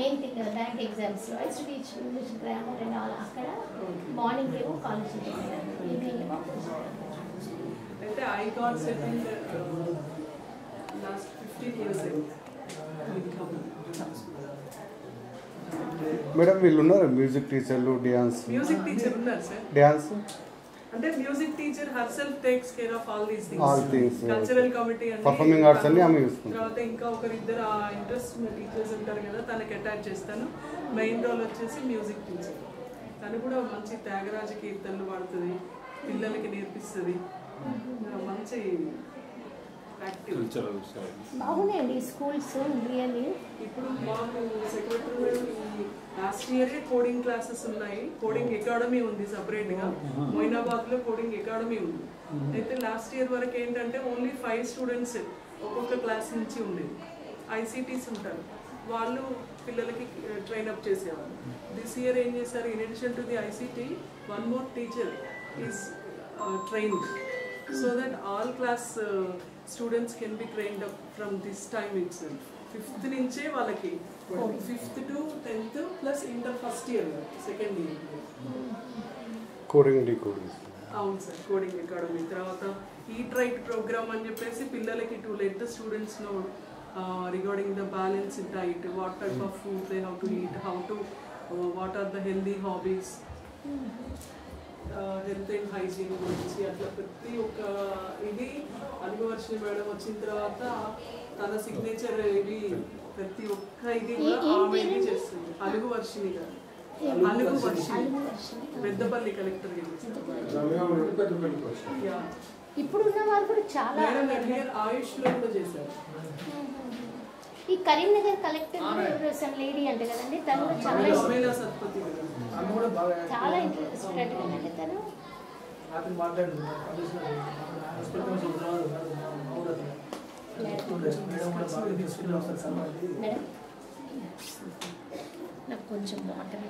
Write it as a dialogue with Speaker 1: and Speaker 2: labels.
Speaker 1: Main thing bank exams I to teach English grammar and all అక్కడ morning ఏమో college evening ఏమో
Speaker 2: అయితే I got settled last 15 years ago.
Speaker 3: Madam వీళ్ళు ఉన్నారు music టీచర్లు
Speaker 2: music teacher ఉన్నారు సార్.
Speaker 3: డ్యాన్స్
Speaker 2: అంటే music teacher herself takes care of all things cultural committee and
Speaker 3: performing arts అన్ని ఆమె చూసుకుంటారు.
Speaker 2: తర్వాత ఇంకా ఒకరిద్దరు ఆ ఇంట్రెస్ట్ ఉన్న టీచర్స్ ఉంటారు కదా, తనకి అటాచ్ చేస్తాను. మెయిన్ రోల్ వచ్చేసి మ్యూజిక్ టీచర్. తను కూడా మంచి త్యాగరాజ కీర్తనలు పాడుతుంది, పిల్లలకి నేర్పిస్తుంది, మంచి యాక్టివ్.
Speaker 1: బాగున్నాయండి స్కూల్స్ రియల్లీ.
Speaker 2: ఇప్పుడు మాకు సెక్రటరీ లాస్ట్ ఇయరే కోడింగ్ క్లాసెస్ ఉన్నాయి, కోడింగ్ అకాడమీ ఉంది సపరేట్గా. మొయినాబాద్లో కోడింగ్ అకాడమీ ఉంది. అయితే లాస్ట్ ఇయర్ వరకు ఏంటంటే ఓన్లీ 5 స్టూడెంట్స్ ఒక్కొక్క క్లాస్ నుంచి ఉండేది. ఐసీటీస్ ఉంటారు, వాళ్ళు పిల్లలకి ట్రైన్అప్ చేసేవాళ్ళు. దిస్ ఇయర్ ఏం చేశారు, in addition to the ICT 1 more teacher is trained so that all class students can be trained up from this time itself. 5th నుంచే వాళ్ళకి 5th to 10th plus inter first year second year
Speaker 3: coding decoding.
Speaker 2: అవును sir, coding academy. తర్వాత eat right program అని చెప్పేసి పిల్లలకి to let the students know regarding the balance diet, what type of food they have to eat, how to what are the healthy habits, health and hygiene గురించి అట్లా ప్రతి ఒక్క ఇది అనుభవర్షిణి madam వచ్చిన తర్వాత తన సిగ్నేచర్ ఇది ప్రతి ఒక్క ఇది కూడా ఆమె ఇది చేస్తుంది. అనుభవర్షిణి గారు, అనుభవర్షిణి పెద్దపల్లి కలెక్టర్
Speaker 1: ఇప్పుడు ఉన్న వాళ్ళు కూడా చాలా
Speaker 2: ఆయుష్లో కూడా చేశారు.
Speaker 1: ఈ కరీంనగర్ కలెక్టర్ లేడీ అంటే కదండి, తను చాలా చాలా ఇంట్రెస్టెడ్ కదండి. తను నాకు కొంచెం వాటర్